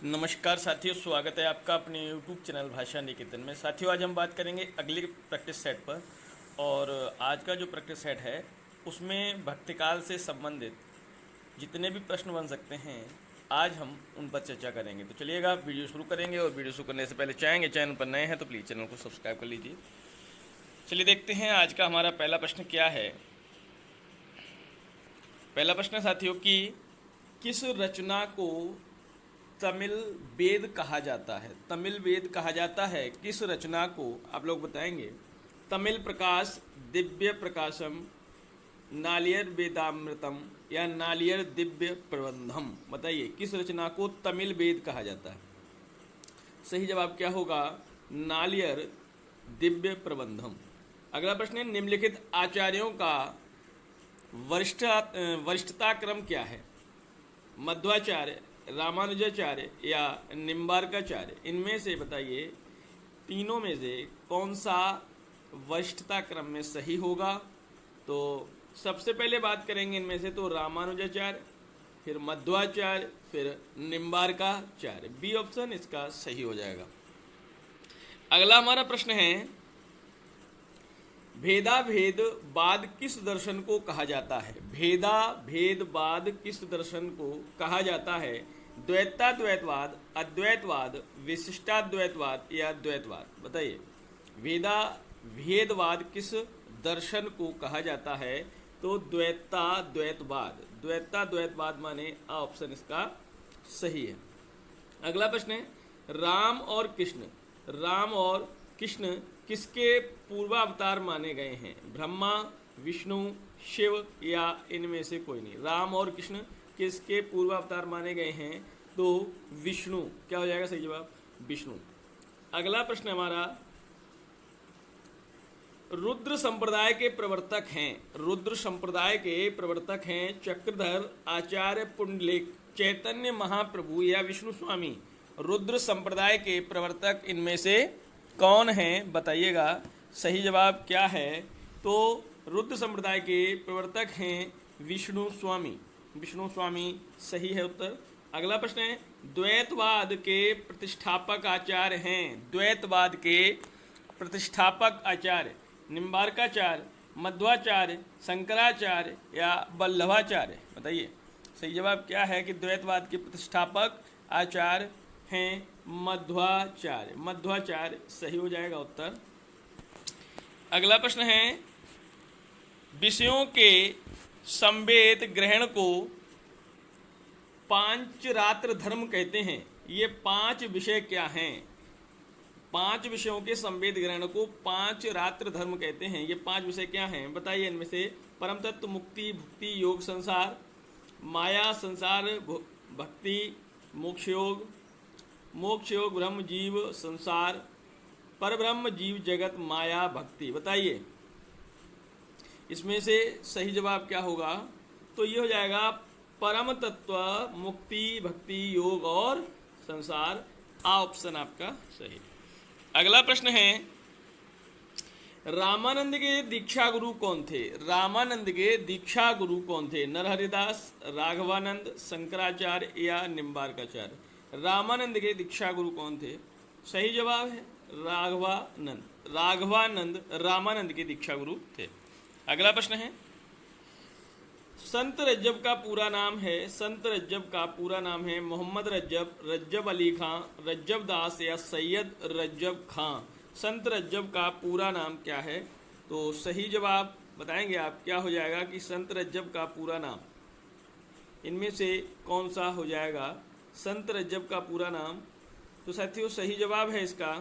नमस्कार साथियों, स्वागत है आपका अपने YouTube चैनल भाषा निकेतन में। साथियों, आज हम बात करेंगे अगले प्रैक्टिस सेट पर। और आज का जो प्रैक्टिस सेट है उसमें भक्तिकाल से संबंधित जितने भी प्रश्न बन सकते हैं आज हम उन पर चर्चा करेंगे। तो चलिएगा वीडियो शुरू करेंगे। और वीडियो शुरू करने से पहले चाहेंगे चैनल पर नए हैं तो प्लीज़ चैनल को सब्सक्राइब कर लीजिए। चलिए देखते हैं आज का हमारा पहला प्रश्न क्या है। पहला प्रश्न साथियों कि किस रचना को तमिल वेद कहा जाता है? तमिल वेद कहा जाता है किस रचना को? आप लोग बताएंगे। तमिल प्रकाश, दिव्य प्रकाशम, नालियर वेदामृतम या नालियर दिव्य प्रबंधम। बताइए किस रचना को तमिल वेद कहा जाता है? सही जवाब क्या होगा? नालियर दिव्य प्रबंधम। अगला प्रश्न है निम्नलिखित आचार्यों का वरिष्ठता क्रम क्या है? मध्वाचार्य, रामानुजाचार्य या निम्बार्काचार्य। इनमें से बताइए तीनों में से कौन सा वरिष्ठता क्रम में सही होगा? तो सबसे पहले बात करेंगे इनमें से तो रामानुजाचार्य, फिर मध्वाचार्य, फिर निम्बार्काचार्य। बी ऑप्शन इसका सही हो जाएगा। अगला हमारा प्रश्न है भेदाभेदवाद किस दर्शन को कहा जाता है? भेदाभेदवाद किस दर्शन को कहा जाता है? द्वैताद्वैतवाद, अद्वैतवाद, विशिष्टाद्वैतवाद या द्वैतवाद। बताइए भेदाभेदवाद किस दर्शन को कहा जाता है? तो द्वैताद्वैतवाद। द्वैताद्वैतवाद माने आ ऑप्शन इसका सही है। अगला प्रश्न है राम और कृष्ण किसके पूर्वावतार माने गए हैं? ब्रह्मा, विष्णु, शिव या इनमें से कोई नहीं। राम और कृष्ण किसके पूर्वावतार माने गए हैं? तो विष्णु। क्या हो जाएगा सही जवाब? विष्णु। अगला प्रश्न हमारा रुद्र संप्रदाय के प्रवर्तक हैं चक्रधर, आचार्य पुंडलिक, चैतन्य महाप्रभु या विष्णु स्वामी। रुद्र संप्रदाय के प्रवर्तक इनमें से कौन हैं? बताइएगा सही जवाब क्या है? तो रुद्र संप्रदाय के प्रवर्तक हैं विष्णु स्वामी। विष्णु स्वामी सही है उत्तर। अगला प्रश्न है द्वैतवाद के प्रतिष्ठापक आचार्य हैं। द्वैतवाद के प्रतिष्ठापक आचार्य निम्बार्काचार्य, मध्वाचार्य, शंकराचार्य या वल्लभाचार्य। बताइए सही जवाब क्या है कि द्वैतवाद के प्रतिष्ठापक आचार्य हैं मध्वाचार्य। मध्वाचार्य सही हो जाएगा उत्तर। अगला प्रश्न है विषयों के संवेद ग्रहण को पांचरात्र धर्म कहते हैं। ये 5 विषय क्या हैं? 5 विषयों के संवेद ग्रहण को पांचरात्र धर्म कहते हैं। ये 5 विषय क्या हैं? बताइए इनमें से परम तत्व, मुक्ति, भुक्ति, योग, संसार, माया, संसार, भक्ति, मोक्ष योग, ब्रह्म जीव संसार, परब्रह्म जीव जगत, माया, भक्ति। बताइए इसमें से सही जवाब क्या होगा? तो ये हो जाएगा परम तत्व, मुक्ति, भक्ति, योग और संसार। आ ऑप्शन आपका सही। अगला प्रश्न है रामानंद के दीक्षा गुरु कौन थे? रामानंद के दीक्षा गुरु कौन थे? नरहरिदास, राघवानंद, शंकराचार्य या निम्बार्काचार्य। रामानंद के दीक्षा गुरु कौन थे? सही जवाब है राघवानंद रामानंद के दीक्षा गुरु थे। अगला प्रश्न है संत रज्जब का पूरा नाम है? संत रज्जब का पूरा नाम है मोहम्मद रज्जब, रज्जब अली खां, रज्जब दास या सैयद रज्जब खां। संत रज्जब का पूरा नाम क्या है? तो सही जवाब बताएंगे आप क्या हो जाएगा कि संत रज्जब का पूरा नाम इनमें से कौन सा हो जाएगा? संत रज्जब का पूरा नाम तो साथियों सही जवाब है इसका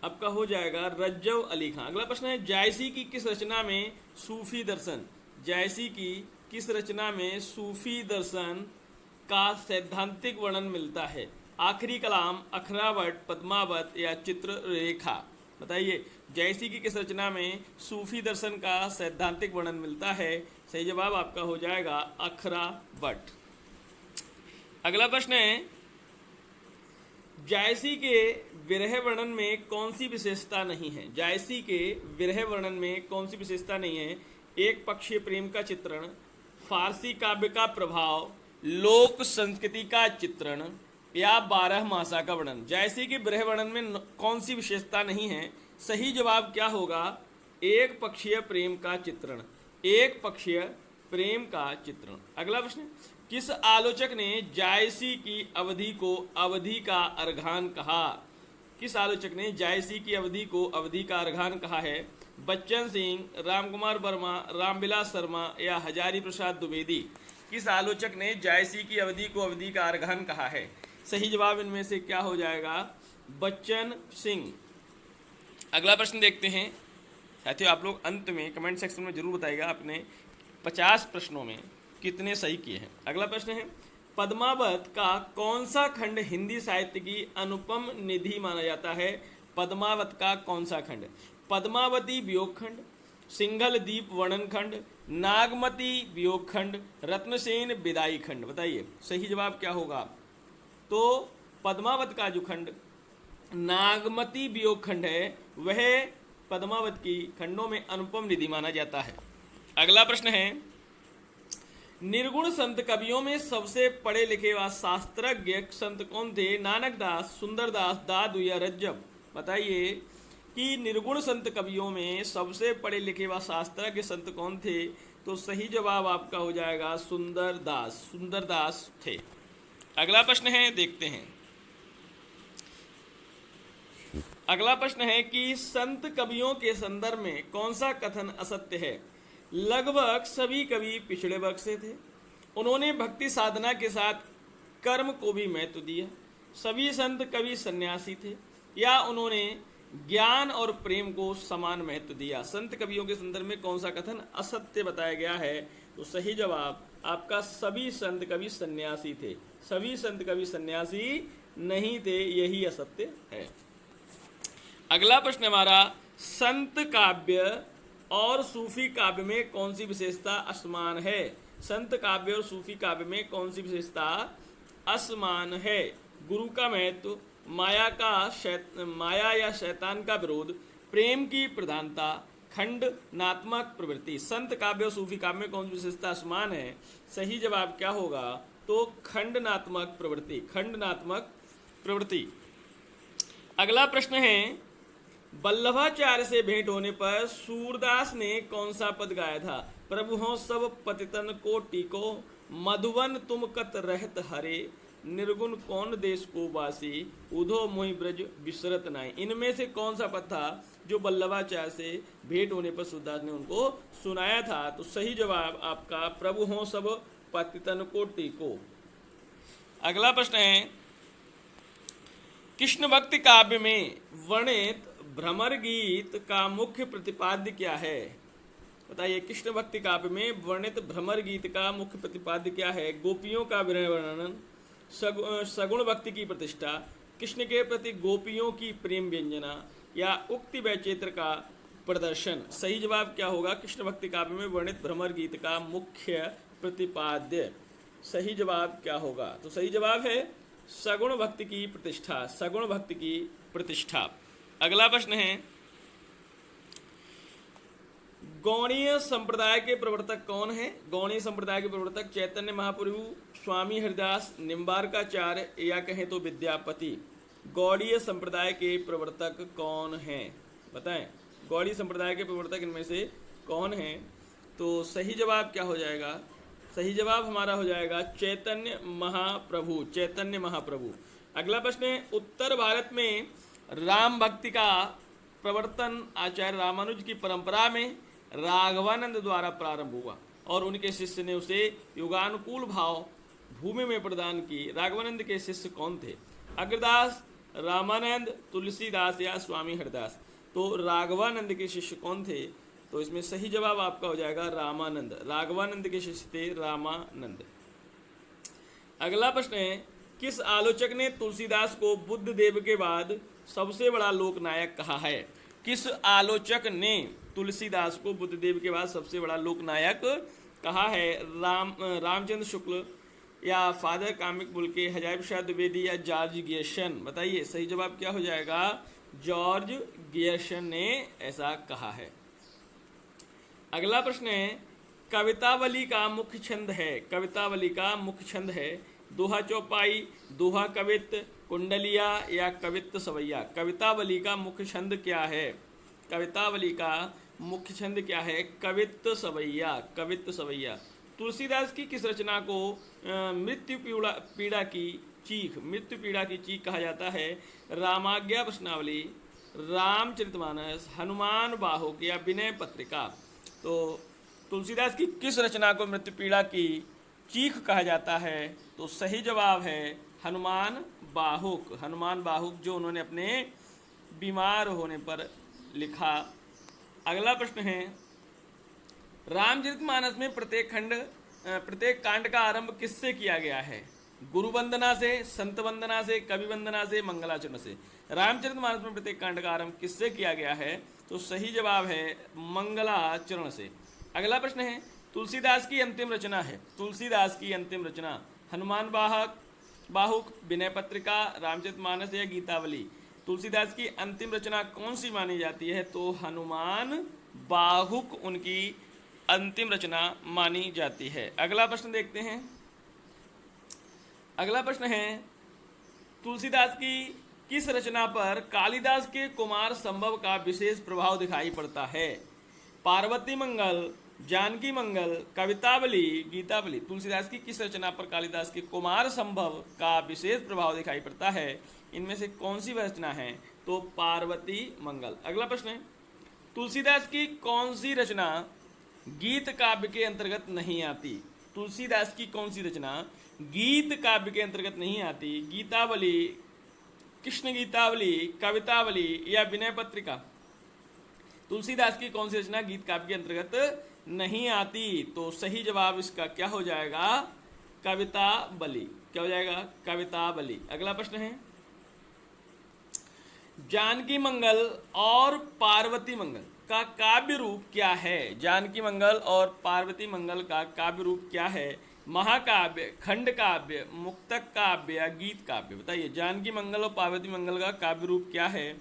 आपका हो जाएगा रज्जब अली खां। अगला प्रश्न है जायसी की किस रचना में सूफी दर्शन? जायसी की किस रचना में सूफी दर्शन का सैद्धांतिक वर्णन मिलता है? आखिरी कलाम, अखरावट, पद्मावत या चित्ररेखा। बताइए जायसी की किस रचना में सूफी दर्शन का सैद्धांतिक वर्णन मिलता है? सही जवाब आपका हो जाएगा अखरावट। अगला प्रश्न है जायसी के विरह वर्णन में कौन सी विशेषता नहीं है? जायसी के विरह वर्णन में कौन सी विशेषता नहीं है? एक पक्षीय प्रेम का चित्रण, फारसी काव्य का प्रभाव, लोक संस्कृति का चित्रण या 12 मासा का वर्णन। जैसे कि ब्रह वर्णन में कौन सी विशेषता नहीं है? सही जवाब क्या होगा? एक पक्षीय प्रेम का चित्रण, एक पक्षीय प्रेम का चित्रण। अगला प्रश्न, किस आलोचक ने जायसी की अवधि को अवधि का अर्घान कहा? किस आलोचक ने जायसी की अवधि को अवधि का अर्घान कहा है? बच्चन सिंह, रामकुमार वर्मा, रामविलास शर्मा या हजारी प्रसाद द्विवेदी? किस आलोचक ने जायसी की अवधि को अवधि का अर्घान कहा है? सही जवाब इनमें से क्या हो जाएगा? बच्चन सिंह। अगला प्रश्न देखते हैं साथियों। आप लोग अंत में कमेंट सेक्शन में जरूर बताइएगा आपने 50 प्रश्नों में कितने सही किए हैं। अगला प्रश्न है, पद्मावत का कौन सा खंड हिंदी साहित्य की अनुपम निधि माना जाता है? पद्मावत का कौन सा खंड? पद्मावती वियोग खंड, सिंघल दीप वर्णन खंड, नागमती वियोग खंड, रत्नसेन विदाई खंड? बताइए सही जवाब क्या होगा? तो पद्मावत का जो खंड नागमती वियोग खंड है वह पद्मावत की खंडों में अनुपम निधि माना जाता है। अगला प्रश्न है, निर्गुण संत कवियों में सबसे पढ़े लिखे व शास्त्रज्ञ संत कौन थे? नानकदास, सुंदरदास, दादू या रज्जब? बताइए कि निर्गुण संत कवियों में सबसे पढ़े लिखे व शास्त्रज्ञ संत कौन थे? तो सही जवाब आपका हो जाएगा सुंदरदास, सुंदरदास थे। अगला प्रश्न है, देखते हैं। अगला प्रश्न है कि संत कवियों के संदर्भ में कौन सा कथन असत्य है? लगभग सभी कवि पिछड़े वर्ग से थे, उन्होंने भक्ति साधना के साथ कर्म को भी महत्व दिया, सभी संत कवि सन्यासी थे, या उन्होंने ज्ञान और प्रेम को समान महत्व दिया। संत कवियों के संदर्भ में कौन सा कथन असत्य बताया गया है? तो सही जवाब आपका सभी संत कवि सन्यासी थे। सभी संत कवि सन्यासी नहीं थे, यही असत्य है। अगला प्रश्न हमारा, संत काव्य और सूफी काव्य में कौन सी विशेषता असमान है? संत काव्य और सूफी काव्य में कौन सी विशेषता असमान है? गुरु का महत्व, माया या शैतान का विरोध, प्रेम की प्रधानता, खंडनात्मक प्रवृत्ति? संत काव्य और सूफी काव्य में कौन सी विशेषता असमान है? सही जवाब क्या होगा? तो खंडनात्मक प्रवृत्ति, खंडनात्मक प्रवृत्ति। अगला प्रश्न है, वल्लभाचार्य से भेंट होने पर सूरदास ने कौन सा पद गाया था? प्रभु हो सब पतितन को टीको, मधुवन तुम कत रहत हरे, निर्गुण कौन देश को वासी, उधो मोहि ब्रज विसरत नाई? इनमें से कौन सा पद था जो वल्लभाचार्य से भेंट होने पर सूरदास ने उनको सुनाया था? तो सही जवाब आपका प्रभु हो सब पतितन को टीको। अगला प्रश्न है, कृष्ण भक्ति काव्य में वर्णित भ्रमर गीत का मुख्य प्रतिपाद्य क्या है? बताइए, कृष्ण भक्ति काव्य में वर्णित भ्रमर गीत का मुख्य प्रतिपाद्य क्या है? गोपियों का विरह वर्णन, सगुण भक्ति की प्रतिष्ठा, कृष्ण के प्रति गोपियों की प्रेम व्यंजना, या उक्ति वैचित्र का प्रदर्शन? सही जवाब क्या होगा? कृष्ण भक्ति काव्य में वर्णित भ्रमर गीत का मुख्य प्रतिपाद्य। सही जवाब क्या होगा? तो सही जवाब है सगुण भक्ति की प्रतिष्ठा, सगुण भक्ति की प्रतिष्ठा। अगला प्रश्न है, गौड़ीय संप्रदाय के प्रवर्तक कौन है? गौड़ीय संप्रदाय के प्रवर्तक चैतन्य महाप्रभु, स्वामी हरिदास, निम्बार्काचार्य या कहें तो विद्यापति? गौड़ीय संप्रदाय के प्रवर्तक कौन हैं? बताएं, गौड़ीय संप्रदाय के प्रवर्तक इनमें से कौन हैं? तो सही जवाब क्या हो जाएगा? सही जवाब हमारा हो जाएगा चैतन्य महाप्रभु, चैतन्य महाप्रभु। अगला प्रश्न है, उत्तर भारत में राम भक्ति का प्रवर्तन आचार्य रामानुज की परंपरा में राघवानंद द्वारा प्रारंभ हुआ और उनके शिष्य ने उसे युगानुकूल भाव भूमि में प्रदान की। राघवानंद के शिष्य कौन थे? अग्रदास, रामानंद, तुलसीदास या स्वामी हरिदास? तो राघवानंद के शिष्य कौन थे? तो इसमें सही जवाब आपका हो जाएगा रामानंद। राघवानंद के शिष्य थे रामानंद। अगला प्रश्न है, किस आलोचक ने तुलसीदास को बुद्ध देव के बाद सबसे बड़ा लोकनायक कहा है? किस आलोचक ने तुलसीदास को बुद्ध देव के बाद सबसे बड़ा लोकनायक कहा है? रामचंद्र शुक्ल या father comic Bulcke, Hazari Prasad Dwivedi या जॉर्ज गियर्सन? बताइए सही जवाब क्या हो जाएगा? जॉर्ज गियर्सन ने ऐसा कहा है। अगला प्रश्न है, कवितावली का मुख्य छंद है? कवितावली का मुख्य छंद है दोहा चौपाई, दोहा कवित्त, कुंडलिया या कवित्त सवैया? कवितावली का मुख्य छंद क्या है? कवितावली का मुख्य छंद क्या है? कवित्त सवैया, कवित्त सवैया। तुलसीदास की किस रचना को मृत्यु पीड़ा की चीख, मृत्यु पीड़ा की चीख कहा जाता है? रामाज्ञा प्रश्नावली, रामचरितमानस, हनुमान बाहुक या विनय पत्रिका? तो तुलसीदास की किस रचना को मृत्यु पीड़ा की चीख कहा जाता है? तो सही जवाब है हनुमान बाहुक, हनुमान बाहुक, जो उन्होंने अपने बीमार होने पर लिखा। अगला प्रश्न है, रामचरितमानस में प्रत्येक कांड का आरंभ किससे किया गया है? गुरु वंदना से, संत वंदना से, कवि वंदना से, मंगलाचरण से? रामचरितमानस में प्रत्येक कांड का आरंभ किससे किया गया है? तो सही जवाब है मंगलाचरण से। अगला प्रश्न है, तुलसीदास की अंतिम रचना है, तुलसीदास की अंतिम रचना हनुमान बाहुक, विनय पत्रिका, रामचरितमानस या गीतावली? तुलसीदास की अंतिम रचना कौन सी मानी जाती है? तो हनुमान बाहुक उनकी अंतिम रचना मानी जाती है। अगला प्रश्न देखते हैं। अगला प्रश्न है, तुलसीदास की किस रचना पर कालिदास के कुमार संभव का विशेष प्रभाव दिखाई पड़ता है? पार्वती मंगल, जानकी मंगल, कवितावली, गीतावली? तुलसीदास की किस रचना पर कालिदास के कुमार संभव का विशेष प्रभाव दिखाई पड़ता है? इनमें से कौन सी रचना है? तो पार्वती मंगल। अगला प्रश्न है, तुलसीदास की कौन सी रचना गीत काव्य के अंतर्गत नहीं आती? तुलसीदास की कौन सी रचना गीत काव्य के अंतर्गत नहीं आती? गीतावली, कृष्ण गीतावली, कवितावली या विनय पत्रिका? तुलसीदास की कौन सी रचना गीत काव्य के अंतर्गत नहीं आती? तो सही जवाब इसका क्या हो जाएगा? कवितावली। क्या हो जाएगा? कवितावली। अगला प्रश्न है, जानकी मंगल और पार्वती मंगल का काव्य रूप क्या है? जानकी मंगल और पार्वती मंगल का काव्य रूप क्या है? महाकाव्य, खंड काव्य, मुक्तक काव्य या गीत काव्य? बताइए, जानकी मंगल और पार्वती मंगल का काव्य रूप क्या है?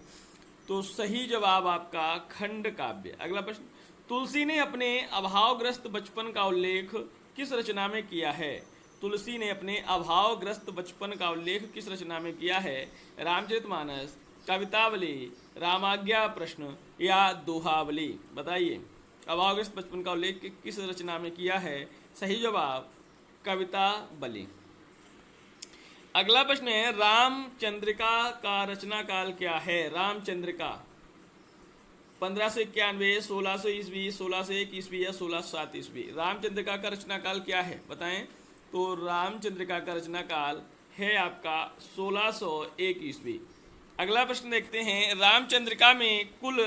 तो सही जवाब आपका खंड काव्य। अगला प्रश्न, तुलसी ने अपने अभावग्रस्त बचपन का उल्लेख किस रचना में किया है? तुलसी ने अपने अभावग्रस्त बचपन का उल्लेख किस रचना में किया है? रामचरितमानस, कवितावली, रामाज्ञा प्रश्न या दोहावली? बताइए, अभावग्रस्त बचपन का उल्लेख किस रचना में किया है? सही जवाब कवितावली। अगला प्रश्न है, रामचंद्रिका का रचना काल क्या है? रामचंद्रिका 1591, 1600 ईस्वी, 1601 ईस्वी या 1607 ईस्वी? रामचंद्रिका का रचना काल क्या है? बताएं। तो रामचंद्रिका का रचना काल है आपका 1601 ईस्वी। अगला प्रश्न देखते हैं, रामचंद्रिका में कुल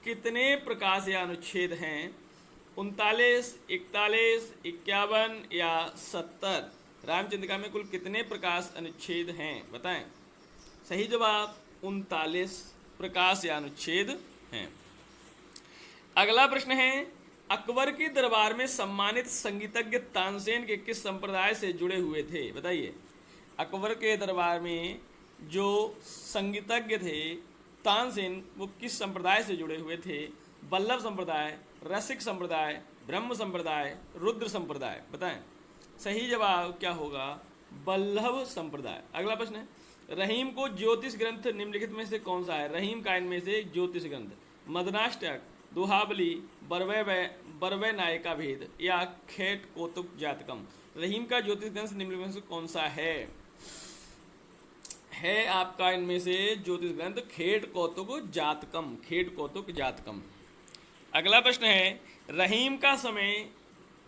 कितने प्रकाश या अनुच्छेद हैं? 39, 41, 51 या 70? रामचंद्रिका में कुल कितने प्रकाश अनुच्छेद हैं? बताएं। सही जवाब 39 प्रकाश या अनुच्छेद हैं। अगला प्रश्न है, अकबर के दरबार में सम्मानित संगीतज्ञ तानसेन के किस संप्रदाय से जुड़े हुए थे? बताइए, अकबर के दरबार में जो संगीतज्ञ थे तानसेन, वो किस संप्रदाय से जुड़े हुए थे? वल्लभ संप्रदाय, रसिक संप्रदाय, ब्रह्म संप्रदाय, रुद्र संप्रदाय? बताएं। सही जवाब क्या होगा? वल्लभ संप्रदाय। अगला प्रश्न है, रहीम को ज्योतिष ग्रंथ निम्नलिखित में से कौन सा है? रहीम का इनमें से ज्योतिष ग्रंथ मदनाष्टक, दोहावली, बरवै नायिका भेद या खेट कौतुक जातकम? रहीम का ज्योतिष ग्रंथ निम्नलिखित में से कौन सा है आपका इनमें से ज्योतिष ग्रंथ खेट कौतुक जातकम, खेट कौतुक जातकम। अगला प्रश्न है, रहीम का समय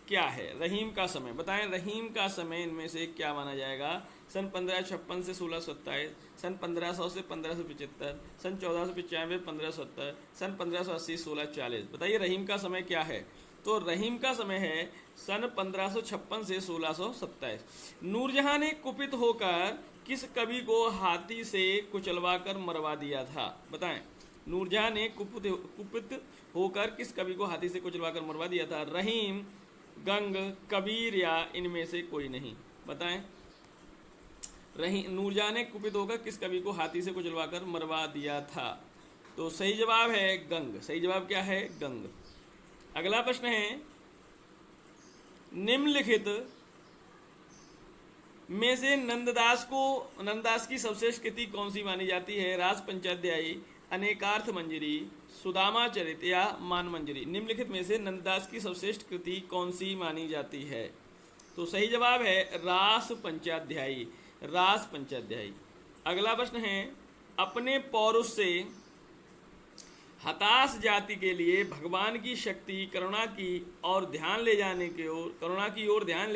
क्या है? रहीम का समय बताएं। रहीम का समय इनमें से क्या माना जाएगा? सन 1556 से 1627, सन 1500 से 1575, सन 1495 1570, सन 1580 1640? बताइए, रहीम का समय क्या है? तो रहीम का समय है सन 1556 से 1627। नूरजहां ने कुपित होकर किस कवि को हाथी से कुचलवा कर मरवा दिया था? बताएं। नूरजहां ने कुपित होकर किस कवि को हाथी से कुचलवा कर मरवा दिया था? रहीम, गंग, कबीर या इनमें से कोई नहीं? बताएं। नूरजहां ने कुपित होकर किस कवि को हाथी से कुचलवा कर मरवा दिया था? तो सही जवाब है गंग। सही जवाब क्या है? गंग। अगला प्रश्न है, निम्नलिखित में से नंददास की सर्वश्रेष्ठ कृति कौन सी मानी जाती है? रास पंचाध्यायी, अनेकार्थ मंजरी, सुदामा चरित या मान मंजरी। निम्नलिखित में से नंददास की सर्वश्रेष्ठ कृति कौन सी मानी जाती है? तो सही जवाब है रास पंचाध्यायी, रास पंचाध्यायी। अगला प्रश्न है, अपने पौरुष से हताश जाति के लिए भगवान की शक्ति करुणा की ओर ध्यान ले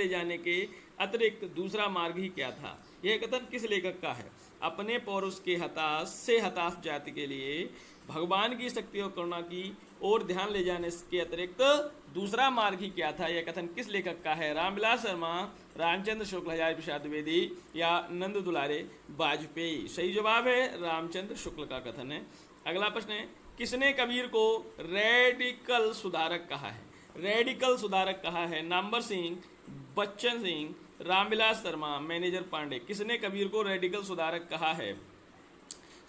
जाने के अतिरिक्त दूसरा मार्ग ही क्या था? यह कथन किस लेखक का है? अपने पौरुष के हताश जाति के लिए भगवान की शक्ति और करुणा की ओर ध्यान ले जाने के अतिरिक्त दूसरा मार्ग ही क्या था? यह कथन किस लेखक का है? रामविलास शर्मा, रामचंद्र शुक्ल, हजारी प्रसाद द्विवेदी या नंद दुलारे वाजपेयी। सही जवाब है रामचंद्र शुक्ल का कथन है। अगला प्रश्न है, किसने कबीर को रेडिकल सुधारक कहा है? रेडिकल सुधारक कहा है नामवर सिंह, बच्चन सिंह, रामविलास शर्मा, मैनेजर पांडे। किसने कबीर को रेडिकल सुधारक कहा है?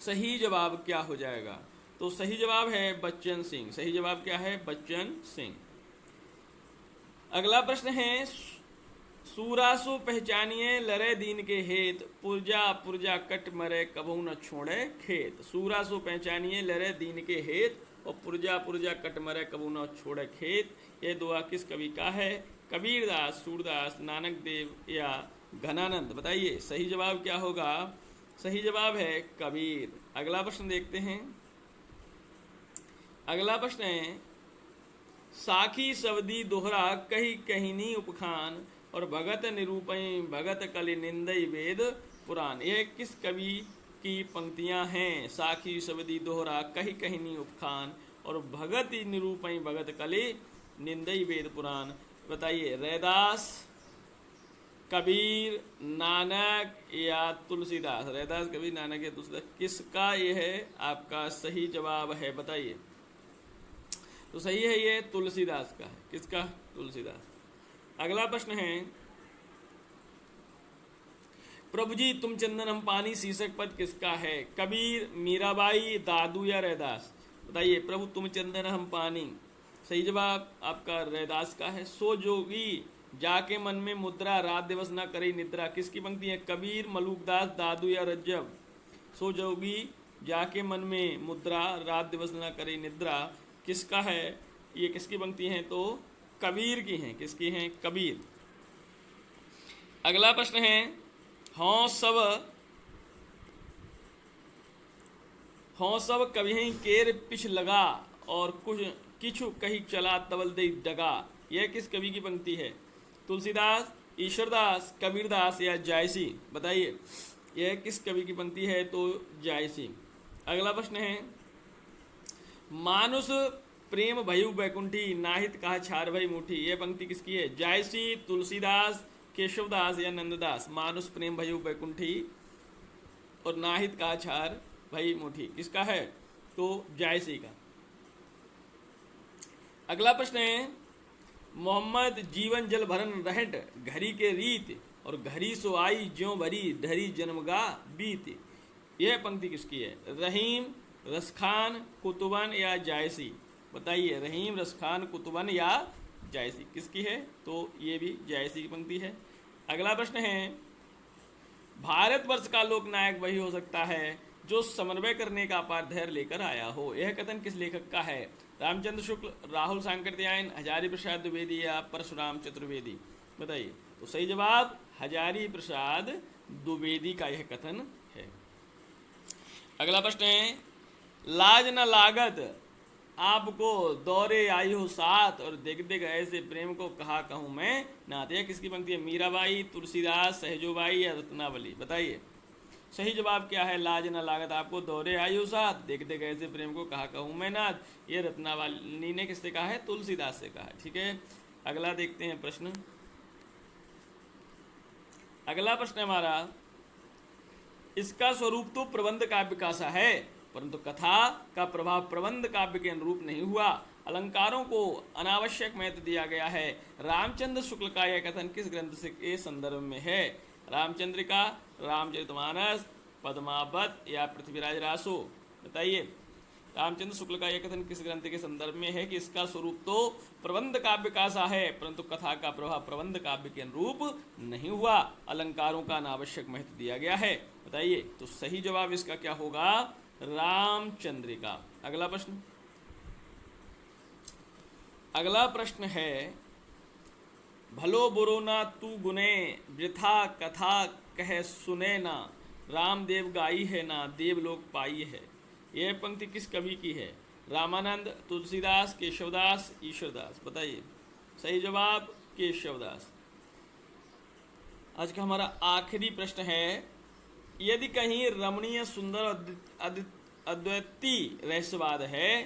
सही जवाब क्या हो जाएगा? तो सही जवाब है बच्चन सिंह। सही जवाब क्या है? बच्चन सिंह। अगला प्रश्न है, सूरासो पहचानिए लरे दीन के हेत, पुरजा पुरजा कट मरे कबहू न छोड़े खेत। सूरासो पहचानिए लरे दीन के हेत और पुरजा पुरजा कट मरे कबहू न छोड़े खेत। ये दुआ किस कवि का है? कबीरदास, सूरदास, नानक देव या घनानंद। बताइए सही जवाब क्या होगा? सही जवाब है कबीर। अगला प्रश्न देखते हैं। अगला प्रश्न है, साखी सवदी दोहरा कही कहिनी उपखान और भगत निरूपई भगत कलि निंदई वेद पुराण। यह किस कवि की पंक्तियां हैं? साखी सवदी दोहरा कही कहिनी उपखान और भगत निरूपई भगत कलि निंदई वेद पुराण। बताइए रैदास, कबीर, नानक या तुलसीदास? रैदास, कबीर, नानक या तुलसीदास, किसका यह है आपका सही जवाब है? बताइए। तो सही है ये तुलसीदास का है। किसका? तुलसीदास। अगला प्रश्न है, प्रभु जी तुम चंदन हम पानी शीर्षक पद किसका है? कबीर, मीराबाई, दादू या रैदास? बताइए प्रभु तुम चंदन हम पानी। सही जवाब आपका रैदास का है। सो जोगी जाके मन में मुद्रा रात दिवस ना करे निद्रा। किसकी पंक्ति है? कबीर, मलूकदास, दादू या रज्जब? सो जोगी जाके मन में मुद्रा रात दिवस ना करे निद्रा किसका है? ये किसकी पंक्ति है? तो कबीर की हैं। किसकी हैं? कबीर। अगला प्रश्न है, हों सब कभी केर पिछ लगा और कुछ किछु कही चला तबल दे डगा। यह किस कवि की पंक्ति है? तुलसीदास, ईश्वरदास, कबीरदास या जायसी? बताइए यह किस कवि की पंक्ति है? तो जायसी। अगला प्रश्न है, मानुष प्रेम भयु बैकुंठी नाहित कहा छार भई मुठी। यह पंक्ति किसकी है? जायसी, तुलसीदास, केशवदास या नंददास? मानुष प्रेम भयु बैकुंठी और नाहित कहा छार भई मुठी किसका है? तो जायसी का। अगला प्रश्न है, मोहम्मद जीवन जल भरन रहट घड़ी के रीत और घड़ी सो आई ज्यों भरी धरी जन्मगा बीत। यह पंक्ति किसकी है? रहीम, रसखान, कुतुबन या जायसी? बताइए रहीम, रसखान, कुतुबन या जायसी किसकी है? तो ये भी जायसी की पंक्ति है। अगला प्रश्न है, भारतवर्ष का लोकनायक वही हो सकता है जो समन्वय करने का अपार धैर्य लेकर आया हो। यह कथन किस लेखक का है? रामचंद्र शुक्ल, राहुल सांकृत्यायन, हजारी प्रसाद द्विवेदी या परशुराम चतुर्वेदी? बताइए। तो सही जवाब हजारी प्रसाद द्विवेदी का यह कथन है। अगला प्रश्न है, लाज न लागत आपको दौरे आई हो साथ और दिग दिग ऐसे प्रेम को कहा कहूँ मैं नाथ। यह किसकी पंक्ति है? मीराबाई, तुलसीदास, सहजोबाई या रत्नावली? बताइए सही जवाब क्या है? लाज न लागत आपको दौरे आई हो साथ दिग दिग ऐसे प्रेम को कहा कहूँ मैं नाथ। ये रत्नावली ने किससे कहा है? तुलसीदास से कहा है। ठीक है। अगला देखते हैं प्रश्न। अगला प्रश्न हमारा, इसका स्वरूप तो प्रबंध काव्य का सा है परंतु कथा का प्रभाव प्रबंध काव्य के अनुरूप नहीं हुआ। अलंकारों को अनावश्यक महत्व दिया गया है। रामचंद्र शुक्ल का यह कथन किस ग्रंथ से के संदर्भ में है? रामचंद्रिका, रामचरितमानस, पद्मावत या पृथ्वीराज रासो? बताइए। रामचंद्र शुक्ल का यह कथन किस ग्रंथ के संदर्भ में है कि इसका स्वरूप तो प्रबंध काव्य का सा है, परंतु कथा का प्रभाव प्रबंध काव्य के अनुरूप नहीं हुआ, अलंकारों का अनावश्यक महत्व दिया गया है। बताइए, तो सही जवाब इसका क्या होगा? रामचंद्रिका। अगला प्रश्न, अगला प्रश्न है, भलो बुरो ना तू गुने, वृथा कथा कह सुने ना, रामदेव गाई है ना, देवलोक पाई है। यह पंक्ति किस कवि की है? रामानंद, तुलसीदास, केशवदास, ईश्वरदास। बताइए, सही जवाब केशवदास। आज का हमारा आखिरी प्रश्न है, यदि कहीं रमणीय सुंदर अद्वैतीय रहस्यवाद है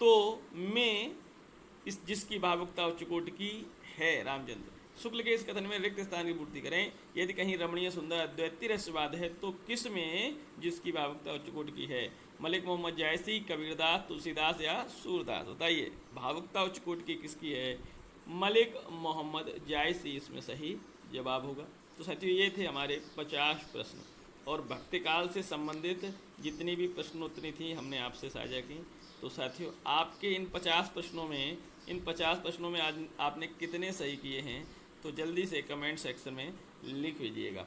तो में इस जिसकी भावुकता उच्च कोटि की है। रामचंद्र शुक्ल के इस कथन में रिक्त स्थान की पूर्ति करें। यदि कहीं रमणीय सुंदर अद्वैतीय रहस्यवाद है तो किस में जिसकी भावुकता उच्च कोटि की है? मलिक मोहम्मद जायसी, कबीरदास, तुलसीदास या सूरदास। बताइए, भावुकता उच्च कोटि की किसकी है? मलिक मोहम्मद जायसी इसमें सही जवाब होगा। तो साथियों, ये थे हमारे 50 प्रश्न और भक्ति काल से संबंधित जितनी भी प्रश्नोत्तरी थी हमने आपसे साझा की। तो साथियों, आपके इन 50 प्रश्नों में आज आपने कितने सही किए हैं तो जल्दी से कमेंट सेक्शन में लिख दीजिएगा।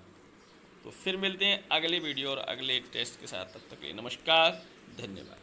तो फिर मिलते हैं अगले वीडियो और अगले टेस्ट के साथ। तब तक के लिए नमस्कार, धन्यवाद।